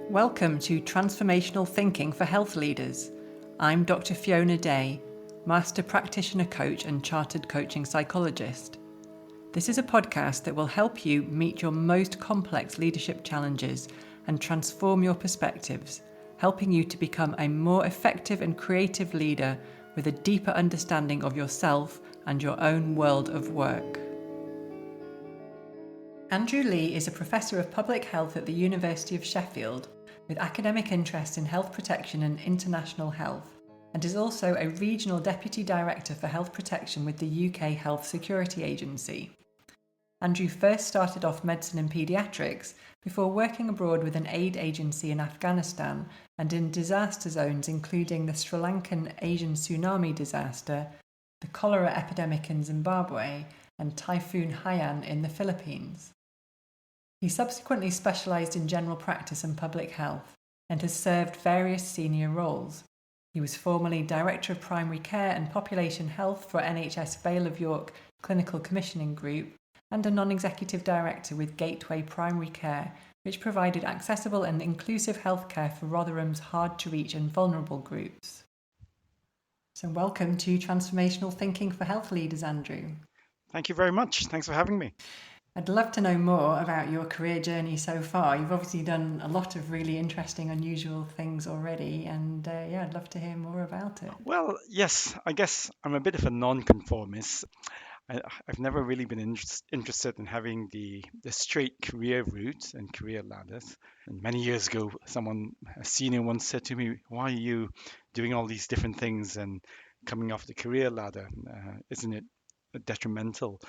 Welcome to Transformational Thinking for Health Leaders. I'm Dr. Fiona Day, Master Practitioner Coach and Chartered Coaching Psychologist. This is a podcast that will help you meet your most complex leadership challenges and transform your perspectives, helping you to become a more effective and creative leader with a deeper understanding of yourself and your own world of work. Andrew Lee is a Professor of Public Health at the University of Sheffield with academic interests in health protection and international health, and is also a Regional Deputy Director for Health Protection with the UK Health Security Agency. Andrew first started off medicine and paediatrics before working abroad with an aid agency in Afghanistan and in disaster zones including the Lanka Asian Tsunami Disaster, the cholera epidemic in Zimbabwe, and Typhoon Haiyan in the Philippines. He subsequently specialised in general practice and public health and has served various senior roles. He was formerly Director of Primary Care and Population Health for NHS Vale of York Clinical Commissioning Group and a non-executive director with Gateway Primary Care, which provided accessible and inclusive healthcare for Rotherham's hard-to-reach and vulnerable groups. So welcome to Transformational Thinking for Health Leaders, Andrew. Thank you very much. Thanks for having me. I'd love to know more about your career journey so far. You've obviously done a lot of really interesting, unusual things already, and I'd love to hear more about it. Well, yes, I guess I'm a bit of a non-conformist. I've never really been interested in having the straight career route and career ladders. And many years ago, a senior once said to me, "Why are you doing all these different things and coming off the career ladder? Isn't it detrimental?"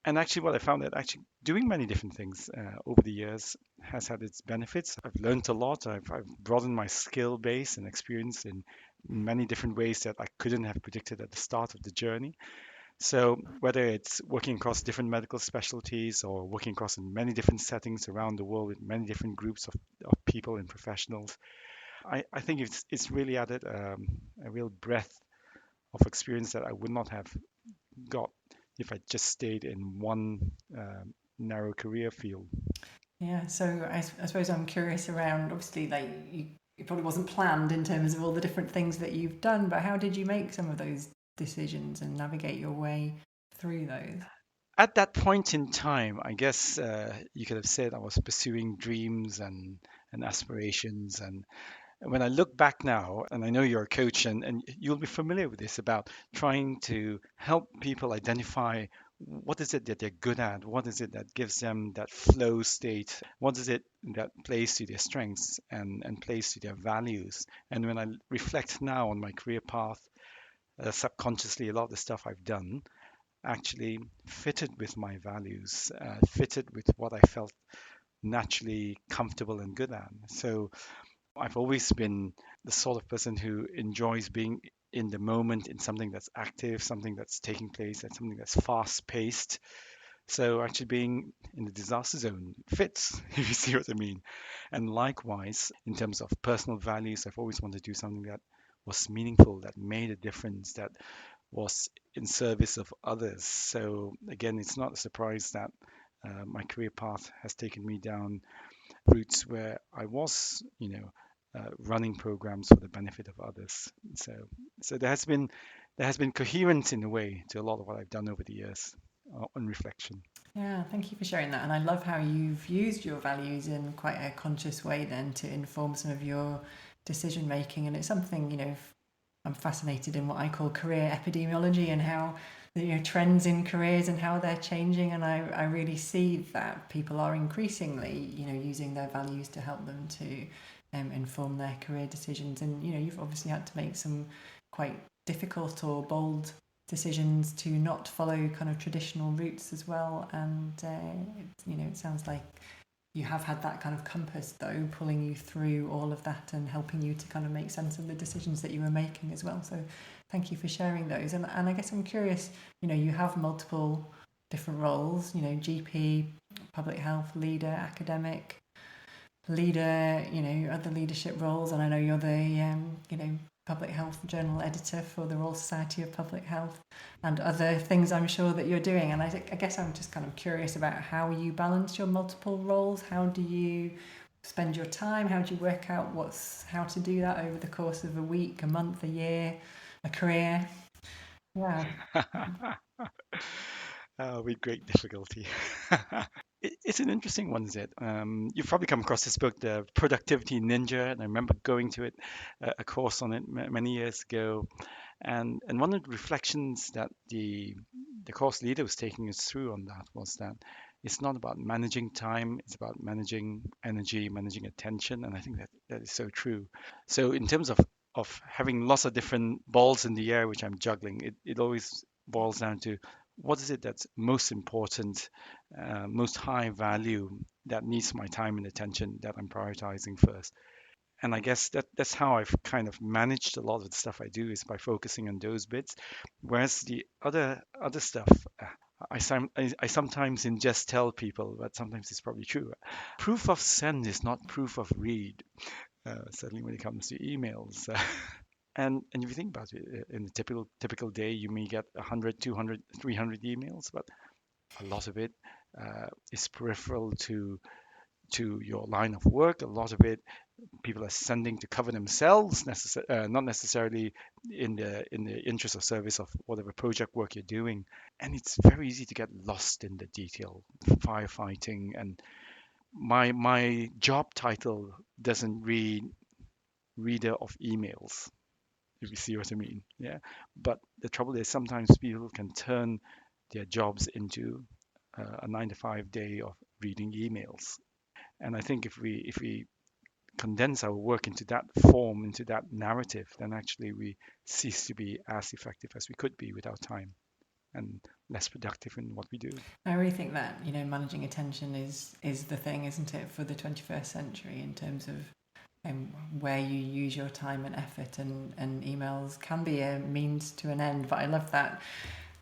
And actually, what I found that actually doing many different things over the years has had its benefits. I've learned a lot. I've broadened my skill base and experience in many different ways that I couldn't have predicted at the start of the journey. So whether it's working across different medical specialties or working across in many different settings around the world with many different groups of people and professionals, I think it's really added a real breadth of experience that I would not have got if I just stayed in one narrow career field. Yeah, so I suppose I'm curious around, obviously, like it probably wasn't planned in terms of all the different things that you've done, but how did you make some of those decisions and navigate your way through those? At that point in time, I guess you could have said I was pursuing dreams and aspirations. And when I look back now, and I know you're a coach and you'll be familiar with this about trying to help people identify what is it that they're good at, what is it that gives them that flow state, what is it that plays to their strengths and plays to their values. And when I reflect now on my career path, subconsciously, a lot of the stuff I've done actually fitted with my values, fitted with what I felt naturally comfortable and good at. So I've always been the sort of person who enjoys being in the moment in something that's active, something that's taking place, and something that's fast paced. So actually being in the disaster zone fits, if you see what I mean. And likewise, in terms of personal values, I've always wanted to do something that was meaningful, that made a difference, that was in service of others. So again, it's not a surprise that my career path has taken me down routes where I was, running programs for the benefit of others. So there has been coherence in a way to a lot of what I've done over the years on reflection. Yeah, thank you for sharing that. And I love how you've used your values in quite a conscious way then to inform some of your decision making. And it's something, I'm fascinated in what I call career epidemiology and how trends in careers and how they're changing. And I really see that people are increasingly, using their values to help them to inform their career decisions. And, you've obviously had to make some quite difficult or bold decisions to not follow kind of traditional routes as well. And, it sounds like you have had that kind of compass though, pulling you through all of that and helping you to kind of make sense of the decisions that you were making as well. So thank you for sharing those. And I guess I'm curious, you have multiple different roles, GP, public health leader, academic leader, other leadership roles. And I know you're the, public health journal editor for the Royal Society of Public Health and other things I'm sure that you're doing. And I guess I'm just kind of curious about how you balance your multiple roles. How do you spend your time? How do you work out how to do that over the course of a week, a month, a year, a career? Yeah. With great difficulty. It's an interesting one, Zed. You've probably come across this book, The Productivity Ninja, and I remember going to it, a course on it many years ago. And one of the reflections that the course leader was taking us through on that was that it's not about managing time, it's about managing energy, managing attention, and I think that that is so true. So in terms of having lots of different balls in the air which I'm juggling, it always boils down to what is it that's most important, most high value, that needs my time and attention, that I'm prioritizing first. And I guess that's how I've kind of managed a lot of the stuff I do, is by focusing on those bits. Whereas the other stuff, I sometimes in just tell people, but sometimes it's probably true. Proof of send is not proof of read. Certainly when it comes to emails. And if you think about it, in a typical day, you may get 100, 200, 300 emails, but a lot of it is peripheral to your line of work. A lot of it people are sending to cover themselves, not necessarily in the interest or service of whatever project work you're doing. And it's very easy to get lost in the detail, firefighting. And my job title doesn't read reader of emails, if you see what I mean. Yeah. But the trouble is sometimes people can turn their jobs into a 9 to 5 day of reading emails. And I think if we condense our work into that form, into that narrative, then actually we cease to be as effective as we could be without time, and less productive in what we do. I really think that, managing attention is the thing, isn't it, for the 21st century, in terms of where you use your time and effort, and emails can be a means to an end. But I love that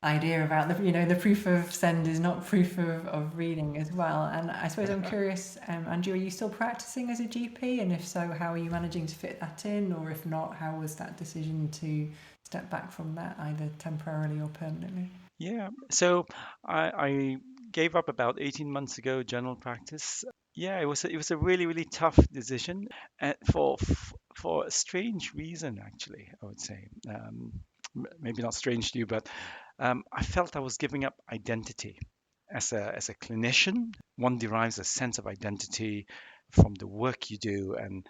idea about the proof of send is not proof of reading as well. And I suppose I'm curious, Andrew, are you still practicing as a GP? And if so, how are you managing to fit that in? Or if not, how was that decision to step back from that, either temporarily or permanently? Yeah. So I gave up about 18 months ago general practice. Yeah, it was a really really tough decision, for a strange reason, actually. I would say, maybe not strange to you, but I felt I was giving up identity as a clinician. One derives a sense of identity from the work you do, and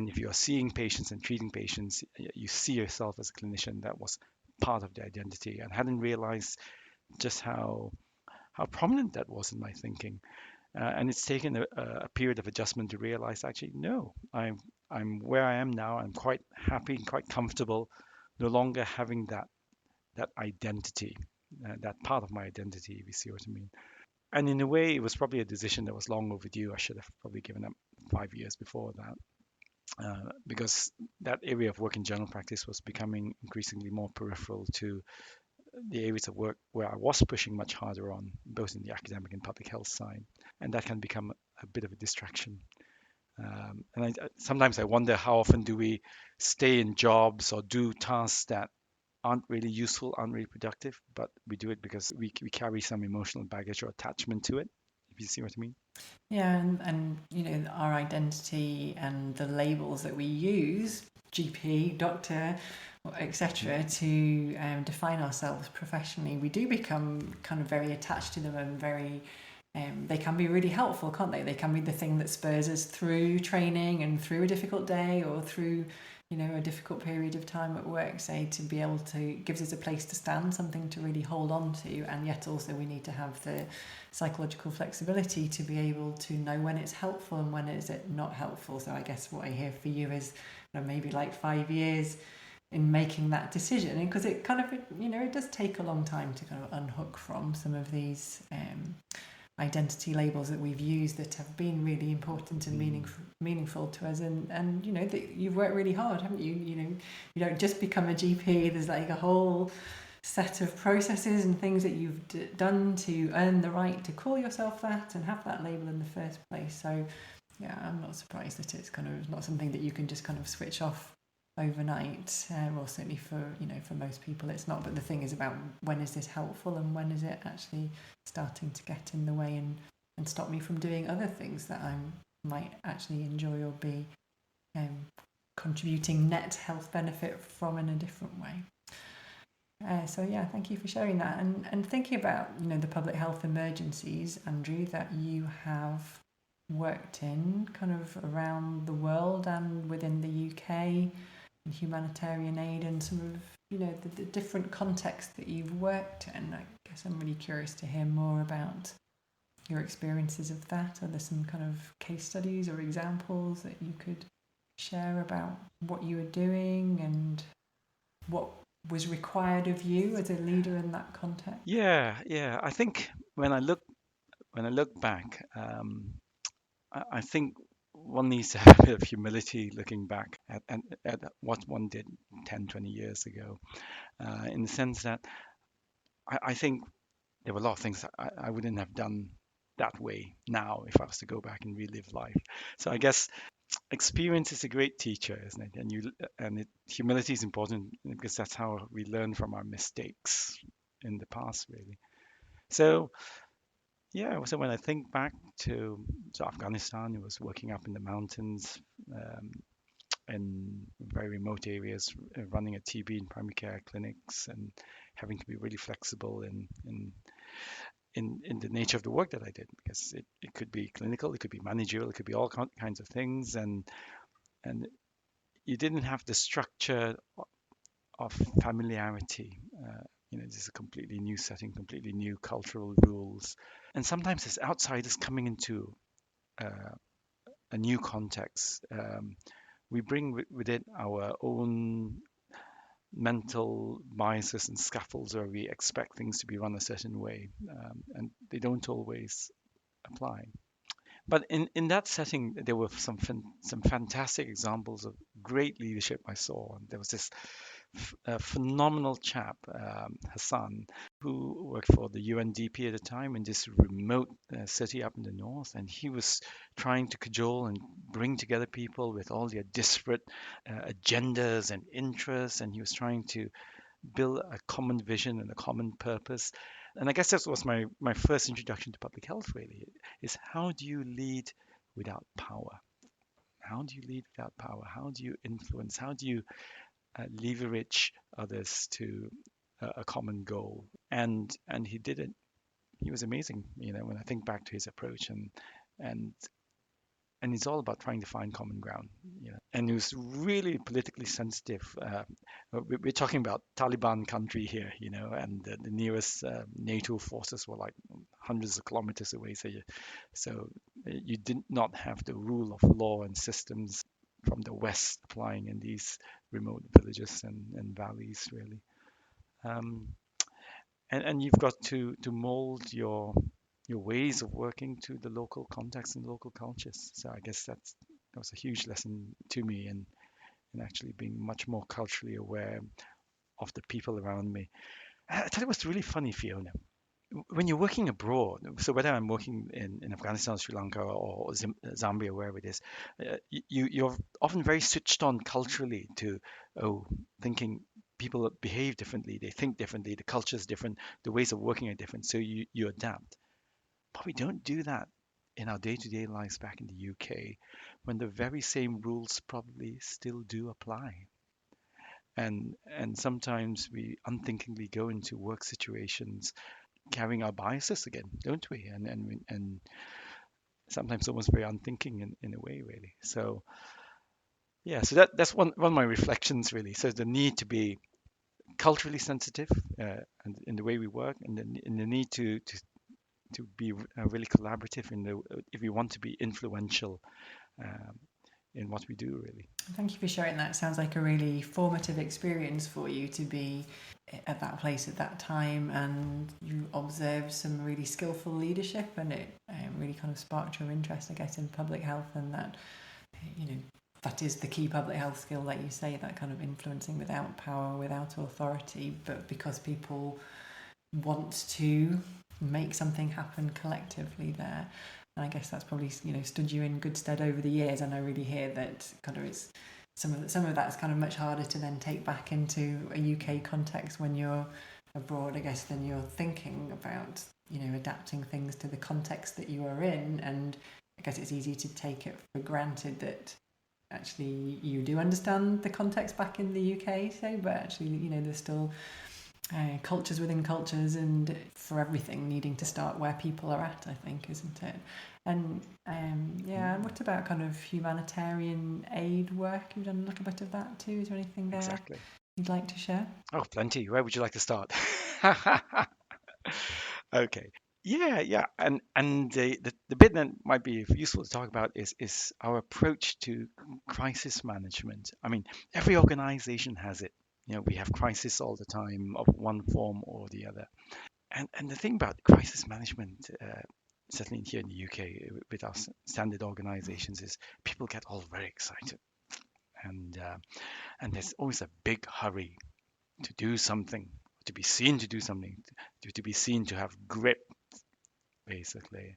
if you are seeing patients and treating patients, you see yourself as a clinician. That was part of the identity, and hadn't realized just how prominent that was in my thinking. And it's taken a period of adjustment to realize, actually, no, I'm where I am now. I'm quite happy and quite comfortable, no longer having that identity, that part of my identity, if you see what I mean. And in a way, it was probably a decision that was long overdue. I should have probably given up 5 years before that, because that area of work in general practice was becoming increasingly more peripheral to the areas of work where I was pushing much harder on, both in the academic and public health side. And that can become a bit of a distraction. And sometimes I wonder, how often do we stay in jobs or do tasks that aren't really useful, aren't really productive, but we do it because we carry some emotional baggage or attachment to it, if you see what I mean. Yeah, and our identity and the labels that we use, GP, doctor, etc., to define ourselves professionally, we do become kind of very attached to them, and very they can be really helpful, can't they? They can be the thing that spurs us through training and through a difficult day, or through a difficult period of time at work, say, to be able to, gives us a place to stand, something to really hold on to. And yet also we need to have the psychological flexibility to be able to know when it's helpful and when is it not helpful. So I guess what I hear for you is maybe like 5 years in making that decision, because it kind of, it does take a long time to kind of unhook from some of these identity labels that we've used that have been really important and meaningful to us, and that you've worked really hard, haven't you? You don't just become a GP. There's like a whole set of processes and things that you've done to earn the right to call yourself that and have that label in the first place. So yeah, I'm not surprised that it's kind of not something that you can just kind of switch off overnight, or certainly for most people it's not. But the thing is about, when is this helpful and when is it actually starting to get in the way and stop me from doing other things that I'm might actually enjoy or be contributing net health benefit from in a different way. So yeah, thank you for sharing that. And thinking about, the public health emergencies, Andrew, that you have worked in kind of around the world and within the UK, and humanitarian aid, and some of, the different contexts that you've worked in. I guess I'm really curious to hear more about your experiences of that. Are there some kind of case studies or examples that you could share about what you were doing and what was required of you as a leader in that context? Yeah. I think when I look back, I think one needs to have a bit of humility looking back at what one did 10, 20 years ago, in the sense that I think there were a lot of things that I wouldn't have done that way now if I was to go back and relive life. So I guess experience is a great teacher, isn't it? Humility is important because that's how we learn from our mistakes in the past, really. So yeah, so when I think back to Afghanistan, it was working up in the mountains, um, in very remote areas, running a TB and primary care clinics, and having to be really flexible in the nature of the work that I did, because it could be clinical, it could be managerial, it could be all kinds of things, and you didn't have the structure of familiarity. This is a completely new setting, completely new cultural rules, and sometimes as outsiders coming into uh, a new context, we bring with it our own mental biases and scaffolds where we expect things to be run a certain way, and they don't always apply. But in that setting, there were some fantastic examples of great leadership I saw. There was this a phenomenal chap, Hassan, who worked for the UNDP at the time in this remote city up in the north. And he was trying to cajole and bring together people with all their disparate agendas and interests. And he was trying to build a common vision and a common purpose. And I guess that was my first introduction to public health, really, is how do you lead without power? How do you lead without power? How do you influence? How do you leverage others to a common goal? And he did it. He was amazing. When I think back to his approach, and and it's all about trying to find common ground. And it was really politically sensitive. We're talking about Taliban country here, and the nearest NATO forces were like hundreds of kilometers away. So you did not have the rule of law and systems from the West applying in these remote villages and valleys, really. Um, and you've got to mold your ways of working to the local context and local cultures. So I guess that was a huge lesson to me in actually being much more culturally aware of the people around me. I thought it was really funny, Fiona. When you're working abroad, so whether I'm working in Afghanistan, Sri Lanka, or Zambia, wherever it is, you're often very switched on culturally to, oh, thinking people behave differently, they think differently, the culture is different, the ways of working are different, so you adapt. But we don't do that in our day-to-day lives back in the UK, when the very same rules probably still do apply. And sometimes we unthinkingly go into work situations carrying our biases again, don't we? And sometimes almost very unthinking in a way, really. So yeah, so that's one of my reflections, really. So the need to be culturally sensitive, and in the way we work, and the need to be really collaborative if we want to be influential um, in what we do, really. Thank you for sharing that. It sounds like a really formative experience for you to be at that place at that time, and you observed some really skillful leadership, and it really kind of sparked your interest, I guess, in public health, and that, that is the key public health skill, like you say, that kind of influencing without power, without authority, but because people want to make something happen collectively there. And I guess that's probably stood you in good stead over the years. And I really hear that kind of it's some of that's kind of much harder to then take back into a UK context when you're abroad, I guess, than you're thinking about adapting things to the context that you are in, and I guess it's easy to take it for granted that actually you do understand the context back in the UK, say, but actually, there's still cultures within cultures, and for everything needing to start where people are at, I think, isn't it? And what about kind of humanitarian aid work? You've done a little bit of that too. Is there anything there Exactly. you'd like to share? Oh, plenty. Where would you like to start? Okay. Yeah. And the bit that might be useful to talk about is our approach to crisis management. I mean, every organization has it. We have crisis all the time of one form or the other. And the thing about crisis management, certainly here in the UK, with our standard organizations, is people get all very excited, and uh, and there's always a big hurry to do something, to be seen to do something, to be seen to have grip, basically,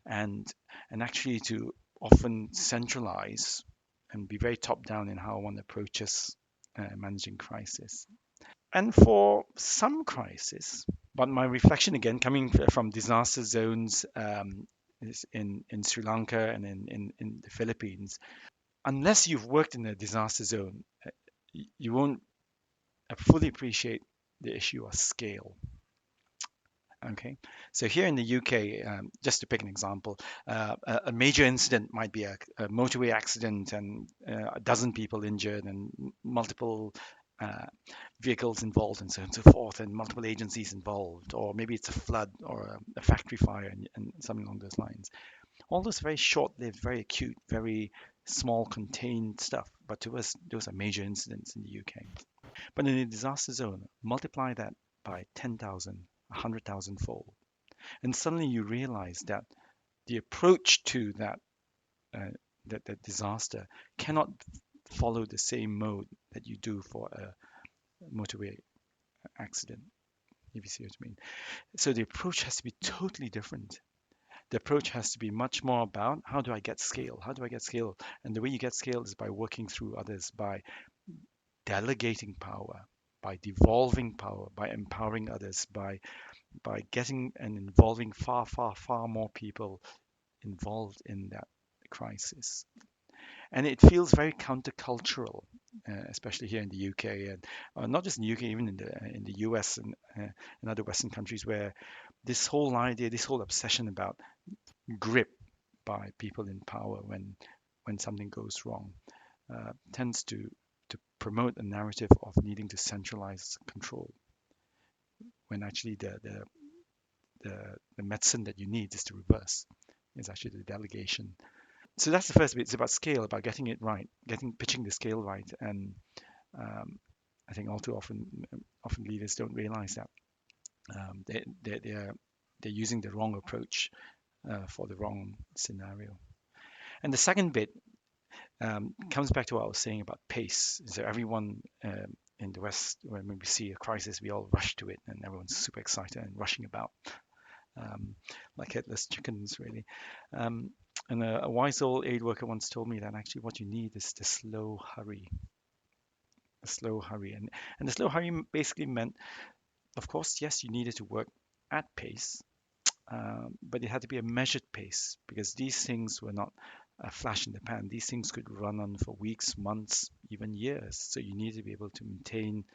and and actually to often centralize and be very top down in how one approaches managing crisis. And for some crisis, but my reflection again, coming from disaster zones, is in Sri Lanka and in the Philippines, unless you've worked in a disaster zone, you won't fully appreciate the issue of scale. Okay, so here in the UK, just to pick an example, a major incident might be a motorway accident and a dozen people injured and multiple uh, vehicles involved and so on and so forth, and multiple agencies involved, or maybe it's a flood or a factory fire and something along those lines. All those very short-lived, very acute, very small, contained stuff, but to us, those are major incidents in the UK. But in a disaster zone, multiply that by 10,000, 100,000 fold, and suddenly you realize that the approach to uh, that disaster cannot follow the same mode that you do for a motorway accident, if you see what I mean. So the approach has to be totally different. The approach has to be much more about how do I get scale? How do I get scale? And the way you get scale is by working through others, by delegating power, by devolving power, by empowering others, by getting and involving far, far, far more people involved in that crisis. And it feels very countercultural, especially here in the UK, and not just in the UK, even in the US and in other Western countries, where this whole idea, this whole obsession about grip by people in power when something goes wrong tends to promote a narrative of needing to centralize control, when actually the medicine that you need is the reverse. It's actually the delegation. So that's the first bit. It's about scale, about getting it right, pitching the scale right. And um, I think all too often leaders don't realize that they're using the wrong approach for the wrong scenario. And the second bit comes back to what I was saying about pace. So everyone in the West, when we see a crisis, we all rush to it, and everyone's super excited and rushing about like headless chickens, really. Um, and a wise old aid worker once told me that actually what you need is the slow hurry, the slow hurry, and the slow hurry basically meant, of course, yes, you needed to work at pace, but it had to be a measured pace because these things were not a flash in the pan. These things could run on for weeks, months, even years. So you need to be able to maintain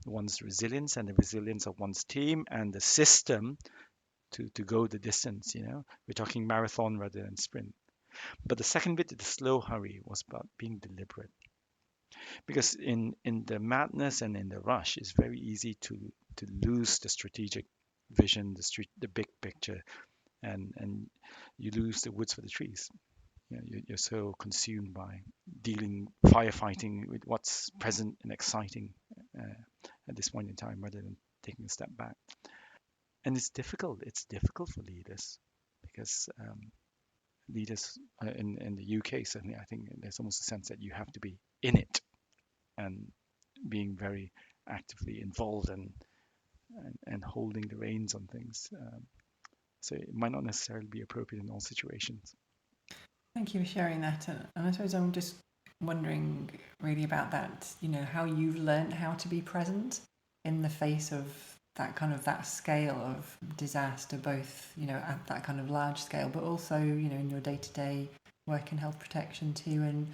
one's resilience and the resilience of one's team and the system to go the distance. We're talking marathon rather than sprint. But the second bit, the slow hurry, was about being deliberate. Because in the madness and in the rush, it's very easy to lose the strategic vision, the big picture, and you lose the woods for the trees. You're so consumed by firefighting with what's present and exciting uh, at this point in time, rather than taking a step back. And it's difficult. It's difficult for leaders because leaders in the UK, certainly, I think there's almost a sense that you have to be in it and being very actively involved and holding the reins on things. So it might not necessarily be appropriate in all situations. Thank you for sharing that. And I suppose I'm just wondering really about that, how you've learned how to be present in the face of that scale of disaster, both, at that kind of large scale, but also, in your day to day work in health protection too, and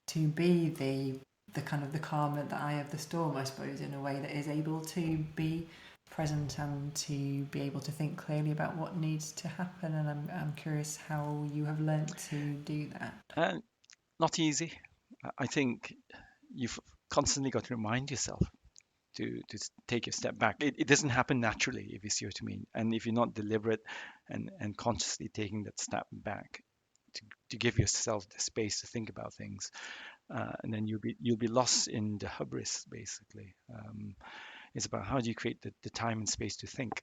to be the kind of the calm at the eye of the storm, I suppose, in a way that is able to be present and to be able to think clearly about what needs to happen. And I'm curious how you have learnt to do that. Not easy. I think you've constantly got to remind yourself to take a step back. It doesn't happen naturally, if you see what I mean. And if you're not deliberate and consciously taking that step back to give yourself the space to think about things, and then you'll be lost in the hubris, basically. It's about how do you create the time and space to think.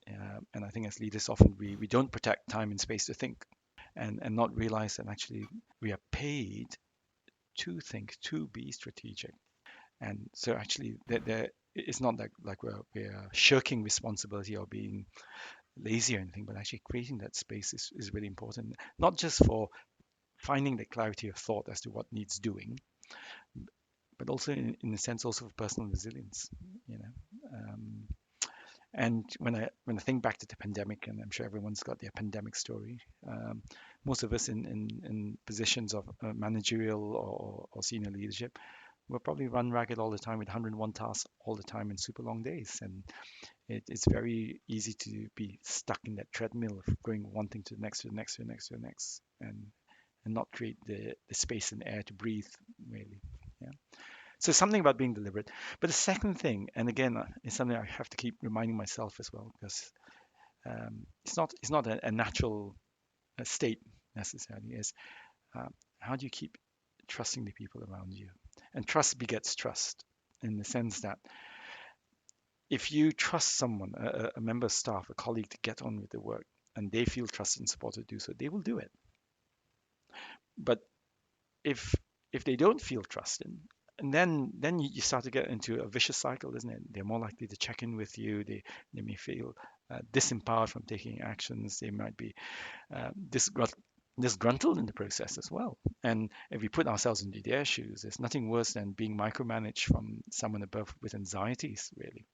And I think as leaders, often we don't protect time and space to think, and not realize that actually we are paid to think, to be strategic. And so actually, it's not like we're shirking responsibility or being lazy or anything, but actually creating that space is really important, not just for finding the clarity of thought as to what needs doing, but also in a sense also for personal resilience, you know. And when I think back to the pandemic, and I'm sure everyone's got their pandemic story, most of us in positions of managerial or senior leadership will probably run ragged all the time with 101 tasks all the time in super long days, and it's very easy to be stuck in that treadmill of going one thing to the next, to the next, to the next, to the next, and not create the space and air to breathe, really. Yeah. So something about being deliberate. But the second thing, and again, it's something I have to keep reminding myself as well, because it's not a natural state necessarily. Is how do you keep trusting the people around you? And trust begets trust, in the sense that if you trust someone, a member of staff, a colleague, to get on with the work, and they feel trusted and supported to do so, they will do it. But if they don't feel trusted, and then you start to get into a vicious cycle, isn't it? They're more likely to check in with you. They may feel disempowered from taking actions. They might be disgruntled in the process as well. And if we put ourselves into their shoes, there's nothing worse than being micromanaged from someone above with anxieties, really.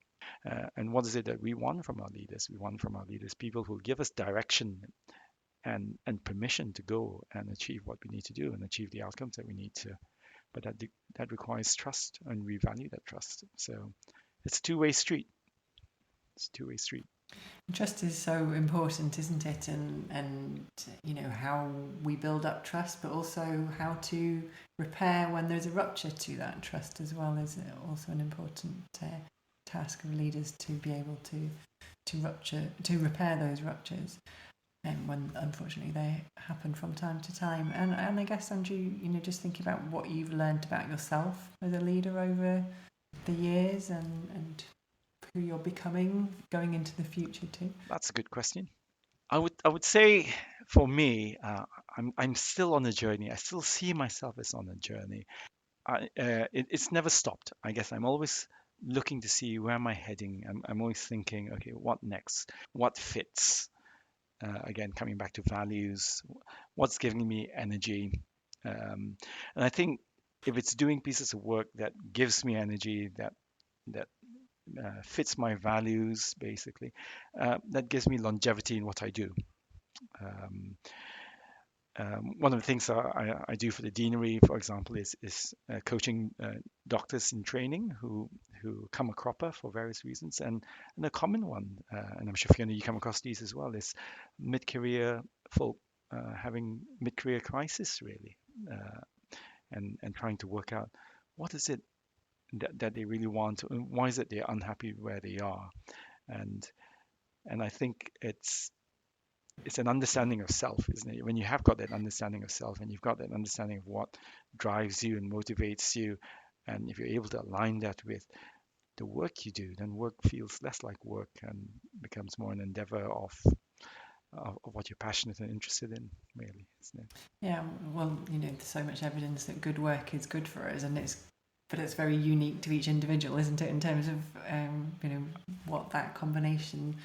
And what is it that we want from our leaders? We want from our leaders people who give us direction and permission to go and achieve what we need to do and achieve the outcomes that we need to. But that requires trust, and we value that trust. So it's a two-way street. It's a two-way street. Trust is so important, isn't it? And you know how we build up trust, but also how to repair when there's a rupture to that trust as well is also an important task of leaders, to be able to repair those ruptures, and when unfortunately they happen from time to time. And I guess, Andrew, you know, just thinking about what you've learned about yourself as a leader over the years, and who you're becoming going into the future too. That's a good question. I would say for me, I'm still on a journey. I still see myself as on a journey. It's never stopped. I guess I'm always looking to see where am I heading. I'm always thinking, okay, what next? What fits? Again, coming back to values, what's giving me energy? And I think if it's doing pieces of work that gives me energy, that fits my values, basically, that gives me longevity in what I do. Um, One of the things I do for the deanery, for example, is coaching doctors in training who come a cropper for various reasons, and a common one, and I'm sure Fiona, you come across these as well, is mid-career folk having mid-career crisis, really, and trying to work out what is it that they really want, and why is it they're unhappy where they are, and I think it's an understanding of self, isn't it? When you have got that understanding of self, and you've got that understanding of what drives you and motivates you, and if you're able to align that with the work you do, then work feels less like work and becomes more an endeavor of what you're passionate and interested in, really, isn't it? Yeah, well, you know, there's so much evidence that good work is good for us, but it's very unique to each individual, isn't it, in terms of you know, what that combination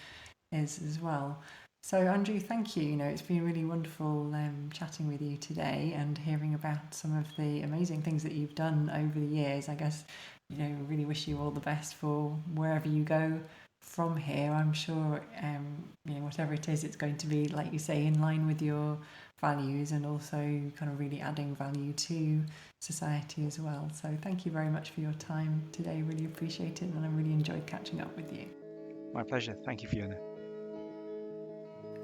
is as well. So, Andrew, thank you. You know, it's been really wonderful chatting with you today and hearing about some of the amazing things that you've done over the years. I guess, you know, really wish you all the best for wherever you go from here. I'm sure, you know, whatever it is, it's going to be, like you say, in line with your values and also kind of really adding value to society as well. So thank you very much for your time today. Really appreciate it, and I really enjoyed catching up with you. My pleasure. Thank you, Fiona.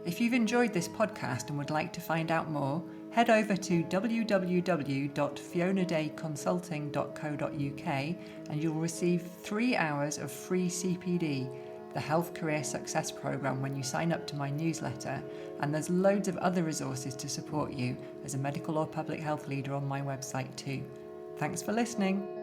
If you've enjoyed this podcast and would like to find out more, head over to www.fionadayconsulting.co.uk and you'll receive 3 hours of free CPD, the Health Career Success Programme, when you sign up to my newsletter, and there's loads of other resources to support you as a medical or public health leader on my website too. Thanks for listening.